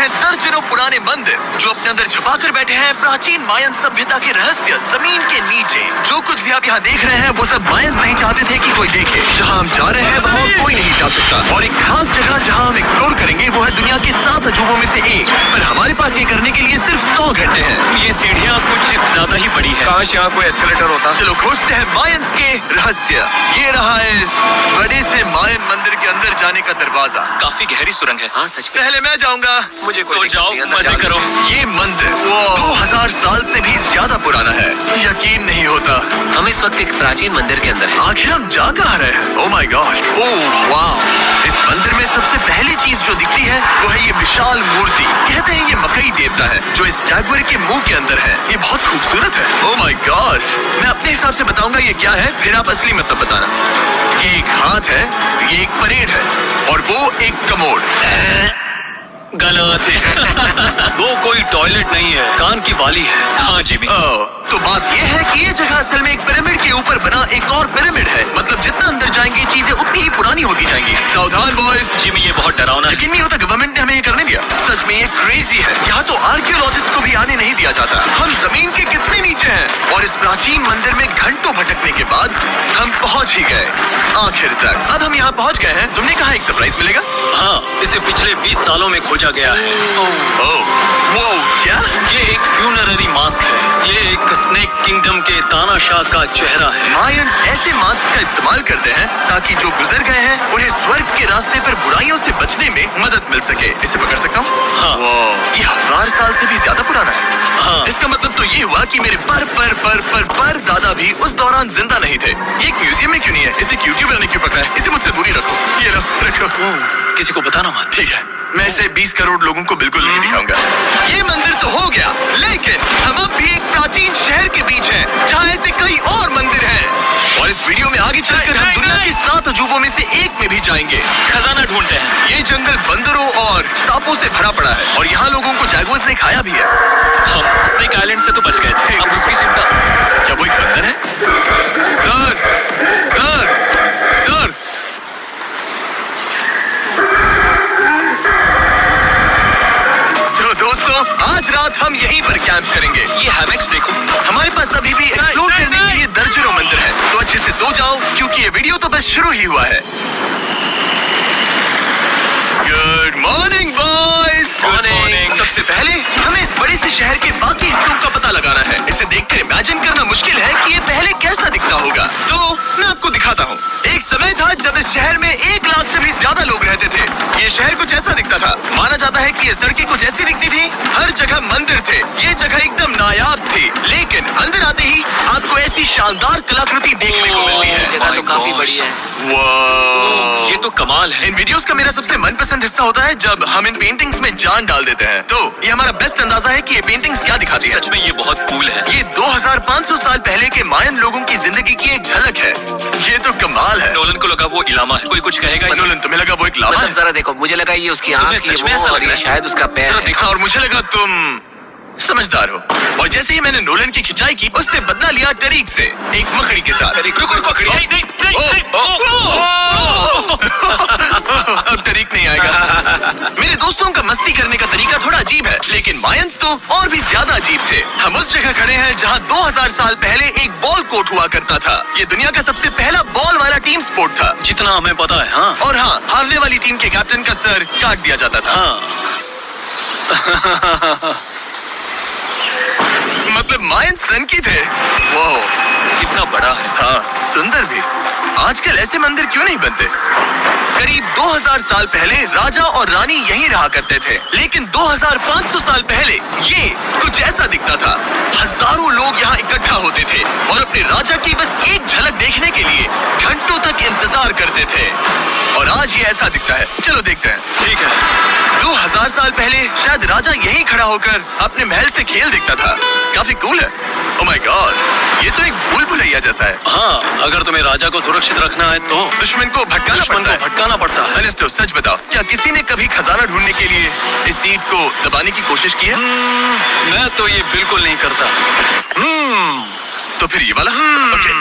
हैं दर्जनों पुराने मंदिर जो अपने अंदर छुपा कर बैठे हैं प्राचीन मायन सभ्यता के रहस्य जमीन के नीचे। जो कुछ भी आप यहाँ देख रहे हैं वो सब मायंस नहीं चाहते थे कि कोई देखे। जहाँ हम जा रहे हैं वहाँ और कोई नहीं जा सकता। और एक खास जगह जहाँ हम एक्सप्लोर करेंगे वो है दुनिया के 7 अजूबों में से एक। पर हमारे पास ये करने के लिए सिर्फ 100 घंटे हैं। ये सीढ़ियाँ कुछ ज्यादा ही बड़ी है। काश यहाँ कोई एस्केलेटर होता। चलो खोजते हैं मायंस के रहस्य। ये रहा इस बड़े से मायन मंदिर के अंदर जाने का दरवाजा। काफी गहरी सुरंग है। हाँ सच में। पहले मैं जाऊंगा। मुझे कोई तो दिक्कत जाओ, नहीं, अंदर मजे जाने करो। दीजिए। ये मंदिर 2000 साल से भी ज्यादा पुराना है। यकीन नहीं होता हम इस वक्त एक प्राचीन मंदिर के अंदर हैं। आखिर हम जा कहाँ रहे हैं? ओह माय गॉड, ओह वाह। इस मंदिर में सबसे पहली चीज जो दिखती है वो है ये विशाल मूर्ति। कहते हैं ये मकई देवता है जो इस जैगुआर के मुंह के अंदर है। ये बहुत खूबसूरत है। ओह माय गॉड, मैं अपने हिसाब से बताऊंगा ये क्या है, फिर आप असली मतलब बताना। ये एक हाथ है, ये एक परेड है और वो एक कमोड। गलत है। वो कोई टॉयलेट नहीं है, कान की बाली है। हाँ जी भी। तो बात ये है कि ये जगह असल में एक पिरामिड के ऊपर बना एक और पिरामिड है। मतलब जितना अंदर जाएंगे चीजें उतनी ही पुरानी होती जाएंगी। सावधान बॉयज। जिमी ये बहुत डरावना है। यकीन नहीं होता गवर्नमेंट ने हमें ये करने दिया। सच में ये क्रेजी है। यहाँ तो आर्कियोलॉजिस्ट को भी आने नहीं दिया जाता। हम जमीन के कितने नीचे हैं और इस प्राचीन मंदिर में घंटों भटकने के बाद हम पहुँच ही गए आखिर तक। अब हम यहाँ पहुँच गए हैं। तुमने कहा एक सरप्राइज मिलेगा? हाँ, इसे पिछले 20 सालों में खोजा गया है। वो क्या? ये एक फ्यूनररी मास्क है। ये एक स्नेक किंगडम के तानाशाह का चेहरा है। मायंस ऐसे मास्क का इस्तेमाल करते हैं ताकि जो गुजर गए हैं उन्हें स्वर्ग के रास्ते पर बुराइयों से बचने में मदद मिल सके। इसे पकड़ सकता हूँ? हाँ। ये 1000 साल से भी ज्यादा पुराना है। हाँ। इसका मतलब तो ये हुआ कि मेरे पर दादा भी उस दौरान जिंदा नहीं थे। ये एक म्यूजियम में क्यों नहीं है? इसे यूट्यूबर ने क्यों पकड़ा है? इसे मुझसे दूरी रखो। ये लो, रखो। किसी को बताना मत। ठीक है, मैं इसे 20 करोड़ लोगों को बिल्कुल नहीं दिखाऊंगा। ये मंदिर तो हो गया, लेकिन हम अब भी एक प्राचीन शहर के बीच हैं, जहाँ ऐसे कई और मंदिर हैं। और इस वीडियो में आगे चलकर हम दुनिया के 7 अजूबों में से एक में भी जाएंगे। खजाना ढूंढते हैं। ये जंगल बंदरों और सांपों से भरा पड़ा है और यहाँ लोगों को जैगुआर्स ने खाया भी है। हम स्नेक आइलैंड से तो बच गए थे। अब उसकी चिंता। क्या वो एक बंदर है? Sir, sir, sir. तो दोस्तों, आज रात हम यहीं पर कैंप करेंगे। ये हैमेक्स देखो। हमारे पास अभी भी एक्सप्लोर करने के लिए दर्जनों मंदिर हैं। तो अच्छे से सो जाओ क्योंकि ये वीडियो तो बस शुरू ही हुआ है। Good morning boys. Good morning. सबसे पहले हमें इस बड़े से शहर के बाकी हिस्सों का पता लगाना है। इसे देखकर इमेजिन करना मुश्किल है कि ये पहले कैसा दिखता होगा। तो मैं आपको दिखाता हूँ। एक समय था जब इस शहर में 1 लाख से भी ज्यादा लोग रहते थे। ये शहर कुछ ऐसा दिखता था। माना जाता है कि ये सड़कें कुछ ऐसी दिखती थी। हर जगह मंदिर थे। ये जगह एकदम नायाब थी। लेकिन अंदर आते ही आपको ऐसी शानदार कलाकृति देखने को मिलती है। जगह तो काफी बड़ी है। वाह, ये तो कमाल है। इन वीडियोस का मेरा सबसे मनपसंद हिस्सा होता है जब हम इन पेंटिंग्स में जान डाल देते हैं। तो ये हमारा बेस्ट अंदाजा है कि ये पेंटिंग्स क्या दिखाती है। सच में ये बहुत कूल है। ये 2500 साल पहले के मायन लोगों की जिंदगी की एक झलक है। ये तो कमाल है। नोलन को लगा वो इलामा है। कोई कुछ कहेगा इसे? नोलन, तुम्हें लगा वो एक लावा मतलब है? जरा देखो, मुझे लगा ये उसकी तुम्हें आँख, सच ये में ऐसा मुंह लग और ये रहा है? शायद उसका पैर जरा है। देखो। और मुझे लगा तुम समझदार हो। और जैसे ही मैंने नोलन की खिंचाई की, उसने बदला लिया टरीक से, एक मकड़ी के साथ। रुको रुको, नहीं नहीं नहीं। अब टरीक नहीं आएगा। मेरे दोस्तों का मस्ती करने का तरीका थोड़ा अजीब है, लेकिन मायंस तो और भी ज्यादा अजीब थे। हम उस जगह खड़े हैं जहाँ 2000 साल पहले एक बॉल कोर्ट हुआ करता था। ये दुनिया का सबसे पहला बॉल वाला टीम स्पोर्ट था। जितना हमें पता है। हाँ। और हाँ, हारने वाली टीम के कैप्टन का सर काट दिया जाता था। हाँ। मतलब मायन सन की थे। वो कितना बड़ा है। हाँ, सुंदर भी। आजकल ऐसे मंदिर क्यों नहीं बनते? करीब 2000 साल पहले राजा और रानी यहीं रहा करते थे, लेकिन 2500 साल पहले ये कुछ ऐसा दिखता था। हजारों लोग यहाँ इकट्ठा होते थे और अपने राजा की बस एक झलक देखने के लिए घंटों तक इंतजार करते थे। और आज ये ऐसा दिखता है। चलो देखते हैं। ठीक है। 2000 साल पहले शायद राजा यहीं खड़ा होकर अपने महल से खेल देखता था। काफी कूल है। ओह माय गॉड, ये तो एक भूल भुलैया जैसा है। हाँ, अगर तुम्हें राजा को सुरक्षित रखना है तो दुश्मन को भटकाना पड़ता है। अनेस्टो, सच बताओ, क्या किसी ने कभी खजाना ढूंढने के लिए इस सीट को दबाने की कोशिश की है? मैं तो ये बिल्कुल नहीं करता। तो फिर ये वाला? ओके।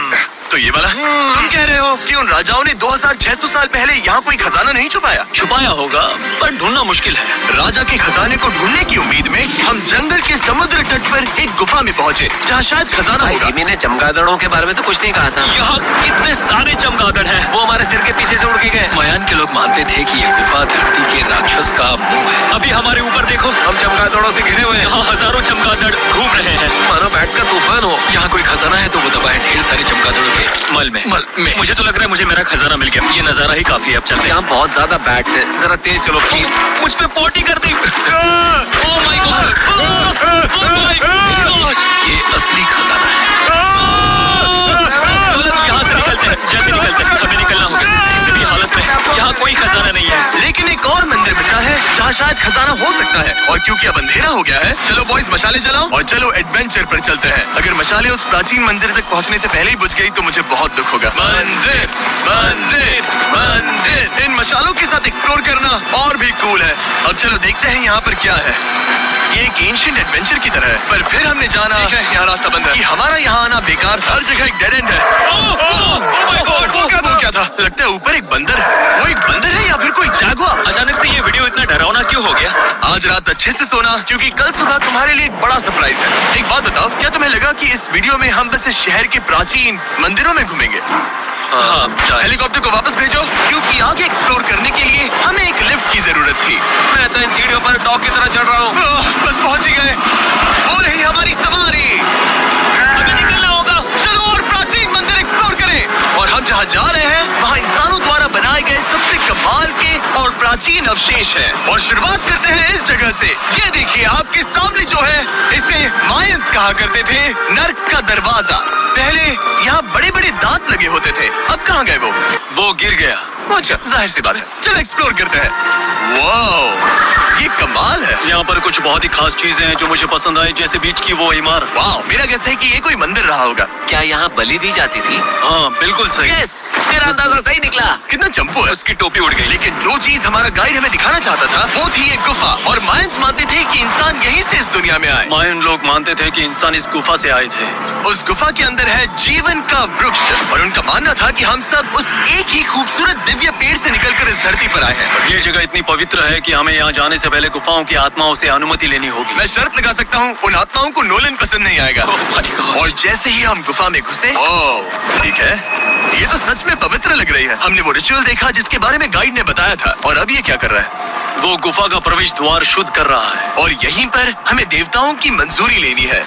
तो ये वाला तुम कह रहे हो कि उन राजाओं ने 2600 साल पहले यहाँ कोई खजाना नहीं छुपाया? छुपाया होगा पर ढूंढना मुश्किल है। राजा के खजाने को ढूंढने की उम्मीद में हम जंगल के समुद्र तट पर एक गुफा में पहुँचे जहाँ शायद खजाना भाई होगा। जिमी ने चमगादड़ों के बारे में तो कुछ नहीं कहा था। यहाँ कितने सारे चमगादड़ हैं। वो हमारे सिर के पीछे से उड़ के गए। मायान के लोग मानते थे कि ये गुफा धरती के राक्षस का मुंह है। अभी हमारे ऊपर देखो, हम चमगादड़ों से घिरे हुए हैं। यहाँ हजारों चमगादड़ घूम रहे हैं। मानो बैट्स का तूफान हो। यहाँ कोई खजाना है तो वो दबा है ढेर सारे चमगादड़ों के मल में। मुझे तो लग रहा है मुझे मेरा खजाना मिल गया। ये नजारा ही काफी है। अब चलते हैं। यहाँ बहुत ज्यादा बैट्स है, जरा तेज चलो प्लीज। मुझ पे पोटी कर दी। Oh my God, oh my God, ये असली खजाना है। यहाँ से निकलते हैं, जल्दी निकलते हैं, हमें निकलना होगा। किसी भी हालत में यहाँ कोई खजाना नहीं है। लेकिन एक और मंदिर बचा है जहाँ शायद खजाना हो सकता है। और क्योंकि अब अंधेरा हो गया है, चलो बॉयज मशाले जलाओ और चलो एडवेंचर पर चलते हैं। अगर मशाले उस प्राचीन मंदिर तक पहुँचने से पहले ही बुझ गई तो मुझे बहुत दुख होगा। मंदिर मंदिर मंदिर, इन मशालों के साथ एक्सप्लोर करना और भी कूल है। अब चलो देखते हैं यहाँ पर क्या है। ये एक एंशिएंट एडवेंचर की तरह है, पर फिर हमने जाना यहाँ रास्ता बंद है कि हमारा यहाँ आना बेकार। हर जगह एक डेड एंड है। वो क्या था? लगता है ऊपर एक बंदर है। वो एक बंदर है या फिर कोई जैगुआर? अचानक से ये वीडियो इतना डरावना क्यों हो गया? आज रात अच्छे से सोना क्योंकि कल सुबह तुम्हारे लिए एक बड़ा सरप्राइज है। एक बात बताओ, क्या तुम्हें लगा कि इस वीडियो में हम बस इस शहर के प्राचीन मंदिरों में घूमेंगे? हाँ, हेलीकॉप्टर को वापस भेजो क्योंकि आगे एक्सप्लोर करने के लिए हमें एक लिफ्ट की जरूरत थी। मैं तो इन सीढ़ियों पर डॉग की तरह चढ़ रहा हूँ। बस पहुंच ही गए। हो रही हमारी सवारी। हमें निकलना होगा। चलो और प्राचीन मंदिर एक्सप्लोर करें। और हम जहाँ जा रहे हैं वहाँ इंसानों द्वारा बनाए गए सबसे कमाल के और प्राचीन अवशेष हैं। और शुरुआत करते हैं इस जगह से। ये देखिए आपके सामने जो है, इसे मायंस कहा करते थे, नर्क का दरवाजा। पहले यहाँ बड़े बड़े दांत लगे होते थे, अब कहाँ गए वो गिर गया। अच्छा, जाहिर सी बात है। चलो एक्सप्लोर करते हैं। वाओ, ये कमाल है। यहाँ पर कुछ बहुत ही खास चीजें हैं जो मुझे पसंद आई, जैसे बीच की वो इमारत। वाओ, मेरा गैस है कि ये कोई मंदिर रहा होगा। क्या यहाँ बलि दी जाती थी? हाँ बिल्कुल सही। यस, मेरा अंदाजा सही निकला। कितना चंपू है। उसकी टोपी उड़ गई। लेकिन जो चीज हमारा गाइड हमें दिखाना चाहता था वो थी एक गुफा। और मायंस मानते थे कि इंसान यहीं से इस दुनिया में आए। मायन लोग मानते थे कि इंसान इस गुफा से आए थे। उस गुफा के अंदर है जीवन का वृक्ष और उनका मानना था कि हम सब उस एक ही खूबसूरत दिव्य पेड़ से निकलकर इस धरती पर आए हैं। ये जगह इतनी पवित्र है कि हमें यहाँ जाने से पहले गुफाओं की आत्माओं से अनुमति लेनी होगी। मैं शर्त लगा सकता हूँ उन आत्माओं को नोलन पसंद नहीं आएगा। Oh my God। और जैसे ही हम गुफा में घुसे, ओह ठीक है, ये तो सच में पवित्र लग रही है। हमने वो रिचुअल देखा जिसके बारे में गाइड ने बताया था। और अब ये क्या कर रहा है? वो गुफा का प्रवेश द्वार शुद्ध कर रहा है। और यहीं पर हमें देवताओं की मंजूरी लेनी है।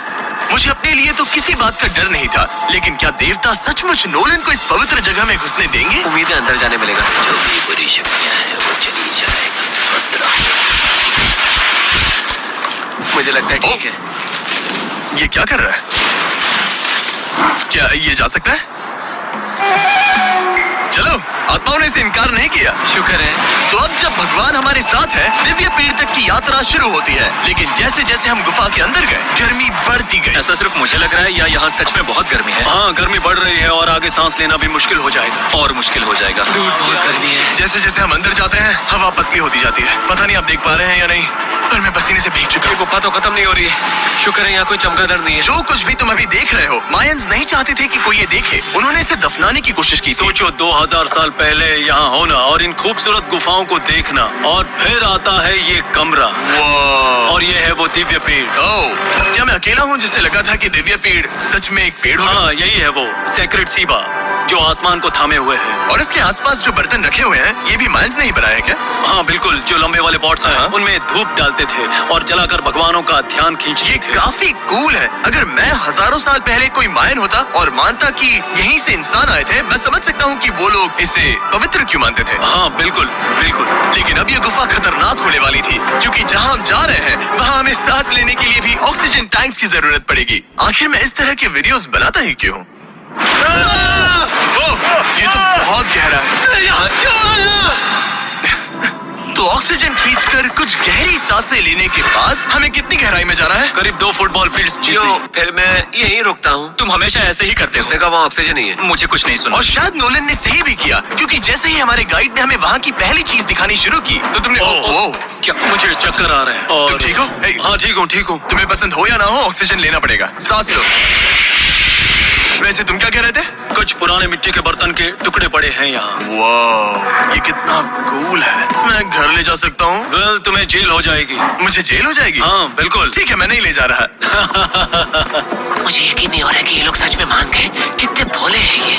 मुझे अपने लिए तो किसी बात का डर नहीं था, लेकिन क्या देवता सचमुच नोलन को इस पवित्र जगह में घुसने देंगे? उम्मीद है अंदर जाने मिलेगा। जो भी बुरी शक्तियाँ हैं वो चली जाएगी। स्वस्थ रहो। मुझे लगता है ठीक है। ये क्या कर रहा है? क्या ये जा सकता है? चलो, आत्माओं ने इसे इनकार नहीं किया। शुक्र है। तो अब जब भगवान हमारे साथ है, दिव्य पेड़ तक की यात्रा शुरू होती है। लेकिन जैसे जैसे हम गुफा के अंदर गए, गर्मी बढ़ती गई। ऐसा सिर्फ मुझे लग रहा है या यहाँ सच में बहुत गर्मी है? हाँ, गर्मी बढ़ रही है और आगे सांस लेना भी मुश्किल हो जाएगा। और मुश्किल हो जाएगा। दूर बहुत गर्मी है। जैसे जैसे हम अंदर जाते हैं, हवा पतली होती जाती है। पता नहीं आप देख पा रहे हैं या नहीं, पर मैं पसीने से भीग चुका हूँ। गुफा तो खत्म नहीं हो रही है। शुक्र है यहाँ कोई चमगादड़ नहीं है। जो कुछ भी तुम अभी देख रहे हो, मायंस नहीं चाहते थे कि कोई ये देखे। उन्होंने इसे दफनाने की कोशिश की। सोचो 2000 साल पहले यहाँ होना और इन खूबसूरत गुफाओं को देखना, और फिर आता है ये कमरा और ये है वो दिव्य पेड़। ओह, क्या मैं अकेला हूँ जिससे लगा था कि दिव्य पेड़ सच में एक पेड़ होगा? हाँ, यही है वो सेक्रेट सीबा जो आसमान को थामे हुए है। और इसके आसपास जो बर्तन रखे हुए हैं, ये भी मायंस ने ही बनाए हैं क्या? हाँ बिल्कुल, जो लंबे वाले पॉट्स हैं हाँ। उनमें धूप डालते थे और जलाकर भगवानों का ध्यान खींचते ये थे। काफी कूल है। अगर मैं हजारों साल पहले कोई मायन होता और मानता कि यहीं से इंसान आए थे, मैं समझ सकता हूँ कि वो लोग इसे पवित्र क्यों मानते थे। हाँ बिल्कुल बिल्कुल। लेकिन अब ये गुफा खतरनाक होने वाली थी, क्योंकि जहाँ हम जा रहे हैं वहाँ हमें सांस लेने के लिए भी ऑक्सीजन टैंक्स की जरूरत पड़ेगी। आखिर मैं इस तरह के वीडियोस बनाता ही क्यों हूँ? ये तो बहुत गहरा है। यहाँ क्यों आया? तो ऑक्सीजन खींचकर कुछ गहरी सांसें लेने के बाद हमें कितनी गहराई में जाना है? करीब 2 फुटबॉल फील्ड्स जियो, जितनी। फिर मैं यहीं रुकता हूँ। तुम हमेशा ऐसे ही करते उसने हो। कहा वहाँ ऑक्सीजन नहीं है। मुझे कुछ नहीं सुना। और शायद नोलन ने सही भी किया, क्योंकि जैसे ही हमारे गाइड ने हमें वहाँ की पहली चीज दिखानी शुरू की तो तुमने ओह, क्या मुझे चक्कर आ रहे हैं। और तुम ठीक हो? हाँ ठीक हूँ ठीक हूँ। तुम्हें पसंद हो या ना हो, ऑक्सीजन लेना पड़ेगा। सांस लो। वैसे तुम क्या कह रहे थे? कुछ पुराने मिट्टी के बर्तन के टुकड़े पड़े हैं यहाँ। वाह, ये कितना कूल है। मैं घर ले जा सकता हूँ? वेल, तुम्हें जेल हो जाएगी। मुझे जेल हो जाएगी? हाँ, बिल्कुल। ठीक है, मैं नहीं ले जा रहा। मुझे यकीन नहीं हो रहा कि ये लोग सच में मान गए। कितने भोले हैं ये।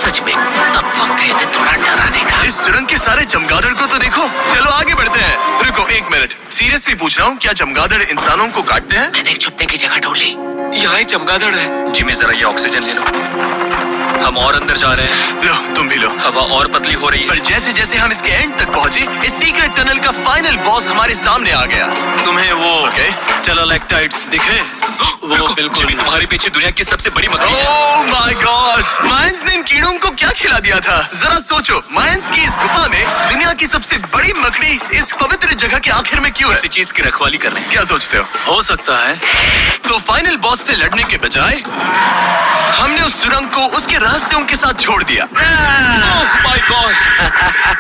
सच में अब वक्त है इन्हें थोड़ा डराने का। इस सुरंग के सारे चमगादड़ को तो देखो। चलो आगे बढ़ते हैं। रुको एक मिनट, सीरियसली पूछ रहा हूँ, क्या चमगादड़ इंसानों को काटते हैं? मैंने एक छुपने की जगह ढूंढ ली। यहाँ एक चमगादड़ है। जिमी जरा ये ऑक्सीजन ले लो। हम और अंदर जा रहे हैं। लो, तुम भी लो। हवा और पतली हो रही है। पर जैसे जैसे हम इसके एंड तक पहुँचे, इस सीक्रेट टनल का फाइनल बॉस हमारे सामने आ गया। तुम्हें वो ओके। स्टेलाक्टाइट्स दिखे? वो रुको, बिल्कुल जिमी, तुम्हारे पीछे दुनिया की सबसे बड़ी मकड़ी है। ओह माय गॉड! मायंस ने इन कीड़ों को क्या खिला दिया था? जरा सोचो, मायंस की इस गुफा में दुनिया की सबसे बड़ी मकड़ी इस पवित्र जगह के आखिर में क्यों है? किसी चीज की रखवाली कर रहे हैं। क्या सोचते हो? सकता है। तो फाइनल बॉस से लड़ने के बजाय हमने उस सुरंग को उसके रहस्यों के साथ छोड़ दिया। My God!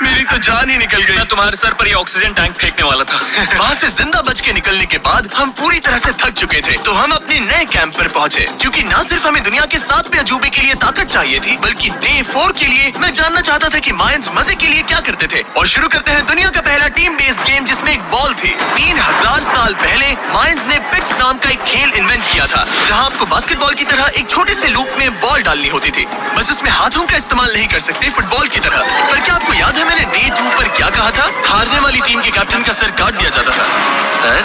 मेरी तो जान ही निकल गई। मैं तुम्हारे सर पर ये ऑक्सीजन टैंक फेंकने वाला था। वहाँ से जिंदा बच के निकलने के बाद हम पूरी तरह से थक चुके थे, तो हम अपने नए कैंप पर पहुँचे। क्योंकि न सिर्फ हमें दुनिया के 7वें अजूबे के लिए ताकत चाहिए थी, बल्कि डे 4 के लिए मैं जानना चाहता था कि मायंस मजे के लिए क्या करते थे। और शुरू करते हैं दुनिया का पहला टीम बेस्ड गेम, जिसमें एक बॉल थी। 3000 साल पहले मायंस ने पिट्स नाम का एक खेल इन्वेंट किया था, जहाँ आपको बास्केटबॉल की तरह एक छोटे से लूप में बॉल डालनी होती थी। बस इसमें हाथों का इस्तेमाल नहीं कर सकते फुटबॉल की तरह। पर क्या आपको याद है मैंने डे 2 पर क्या कहा था? हारने वाली टीम के कैप्टन का सर काट दिया जाता था। सर?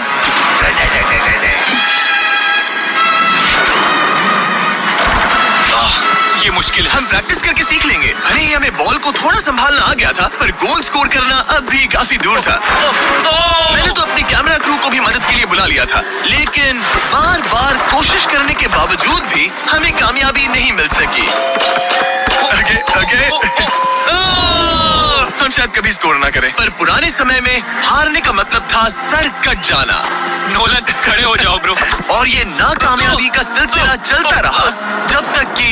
ये मुश्किल है। हम प्रैक्टिस करके सीख लेंगे। अरे हमें बॉल को थोड़ा संभालना आ गया था, पर गोल स्कोर करना अब भी काफी दूर था। मैंने तो अपनी कैमरा क्रू को भी मदद के लिए बुला लिया था, लेकिन बार बार कोशिश करने के बावजूद भी हमें कामयाबी नहीं मिल सकी। हम शायद कभी स्कोर ना करें, पर पुराने समय में हारने का मतलब था सर कट जाना। नोलन, खड़े हो जाओ ब्रो। और ये नाकामयाबी का सिलसिला चलता रहा जब तक कि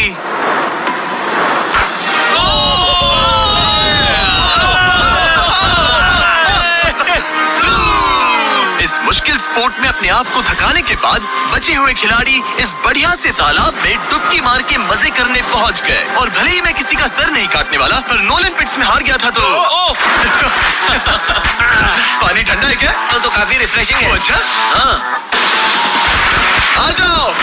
इस मुश्किल स्पोर्ट में अपने आप को थकाने के बाद बचे हुए खिलाड़ी इस बढ़िया से तालाब में डुबकी मार के मजे करने पहुंच गए। और भले ही मैं किसी का सर नहीं काटने वाला, पर नोलन पिट्स में हार गया था तो पानी ठंडा है क्या? तो काफी रिफ्रेशिंग है। अच्छा, हाँ। आ जाओ।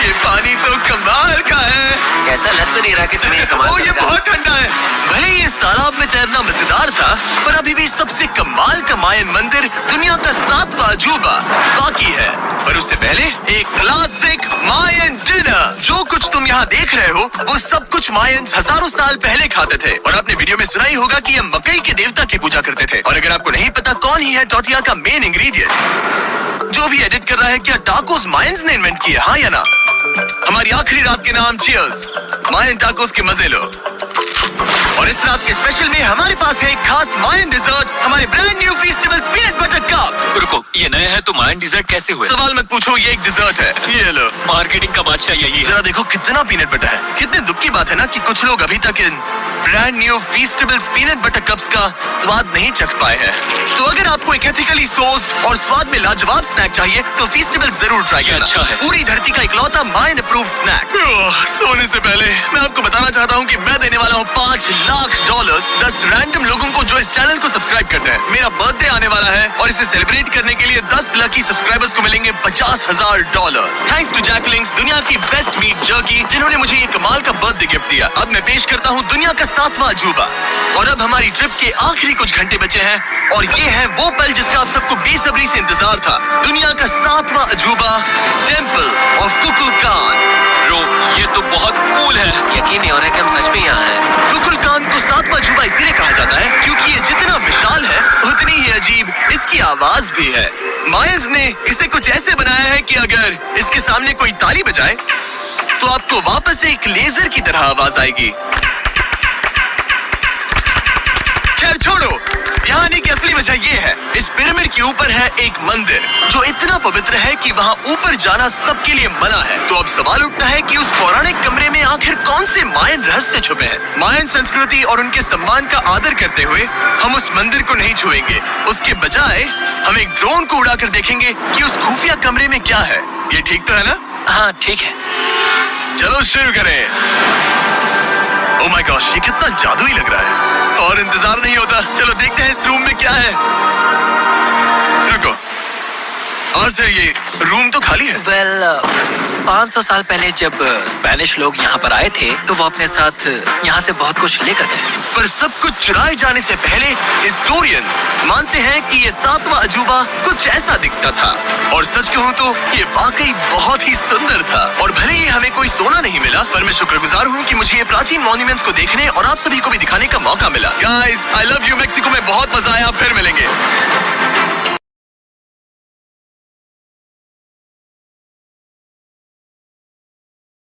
ये पानी तो कमाल का है। ऐसा लग तो नहीं रहा कि तुम्हें कमाल ये करना। बहुत ठंडा है। भले ही इस तालाब में तैरना मजेदार था, पर अभी भी सबसे कमाल का मायन मंदिर, दुनिया का 7वां अजूबा बाकी है। पर उससे पहले एक क्लासिक मायन डिनर। जो कुछ तुम यहाँ देख रहे हो, वो सब कुछ मायंस हजारों साल पहले खाते थे। और आपने वीडियो में सुना ही होगा कि ये मकई के देवता की पूजा करते थे। और अगर आपको नहीं पता कौन ही है टोटिया का मेन इंग्रेडिएंट, जो भी एडिट कर रहा है, क्या टाकोस मायंस ने इन्वेंट किए? हाँ या ना? हमारी आखिरी रात के नाम चीयर्स। मायन टाकोस के मजे लो। और इस रात के स्पेशल में हमारे पास है एक खास मायन डिजर्ट, हमारे brand new festival peanut butter cups. रुको, ये नए हैं तो मायन डिजर्ट कैसे हुए? सवाल मत पूछो, ये एक डिजर्ट है। ये लो। मार्केटिंग का बादशाह यही है। जरा देखो कितना पीनट बटर है। कितने दुख की बात है ना कि कुछ लोग अभी तक इन brand new festivals peanut butter cups का स्वाद नहीं चख पाए हैं। तो अगर आपको एक एथिकली सोर्स्ड और स्वाद में लाजवाब स्नैक चाहिए, तो फेस्टिवल जरूर ट्राई करना। अच्छा है। पूरी धरती का इकलौता मायन अप्रूव्ड स्नैक। सोने से पहले मैं आपको बताना चाहता हूँ कि मैं देने वाला हूँ $5 लाख 10 रैंडम लोगों को जो इस चैनल को सब्सक्राइब करते हैं। मेरा बर्थडे आने वाला है और इसे सेलिब्रेट करने के लिए 10 लकी सब्सक्राइबर्स को मिलेंगे $50,000। थैंक्स टू जैकलिंग्स, दुनिया की बेस्ट मीट जर्की, जिन्होंने मुझे ये कमाल का बर्थडे गिफ्ट दिया। अब मैं पेश करता हूँ दुनिया का 7वां अजूबा। और अब हमारी ट्रिप के आखिरी कुछ घंटे बचे हैं, और ये है वो पल जिसका आप सबको बेसब्री से इंतजार था। दुनिया का 7वां अजूबा, टेम्पल ऑफ कुकुलकान। ब्रो, ये तो बहुत कूल है। यकीन नहीं हो रहा है कि हम सच में यहाँ हैं। कुकुलकान को 7वां अजूबा इसीलिए कहा जाता है क्योंकि ये जितना विशाल है, उतनी ही अजीब इसकी आवाज भी है। मायंस ने इसे कुछ ऐसे बनाया है कि अगर इसके सामने कोई ताली बजाए, तो आपको वापस एक लेजर की तरह आवाज आएगी। खैर छोड़ो, यहाँ आने की असली वजह ये है, इस पिरामिड के ऊपर है एक मंदिर जो इतना पवित्र है कि वहाँ ऊपर जाना सबके लिए मना है। तो अब सवाल उठता है कि उस पौराणिक कमरे में आखिर कौन से मायन रहस्य छुपे हैं। मायन संस्कृति और उनके सम्मान का आदर करते हुए हम उस मंदिर को नहीं छुएंगे। उसके बजाय हम एक ड्रोन को उड़ाकर देखेंगे कि उस खुफिया कमरे में क्या है। ये ठीक तो है ना? हाँ ठीक है। चलो शुरू करें। ओह माय गॉश, ये कितना जादुई लग रहा है और इंतजार नहीं होता। चलो देखते हैं इस रूम में क्या है। रुको, और सर ये रूम तो खाली है। वेल 500 साल पहले जब स्पेनिश लोग यहाँ पर आए थे तो वो अपने साथ यहाँ से बहुत कुछ लेकर गए। पर सब कुछ चुराए जाने से पहले हिस्टोरियंस मानते हैं कि ये 7वां अजूबा कुछ ऐसा दिखता था। और सच कहूँ तो ये वाकई बहुत ही सुंदर था। और भले ही हमें कोई सोना नहीं मिला, पर मैं शुक्रगुजार हूँ कि मुझे ये प्राचीन मॉन्यूमेंट्स को देखने और आप सभी को भी दिखाने का मौका मिला। Guys, I love you. Mexico में बहुत मजा आया, फिर मिलेंगे।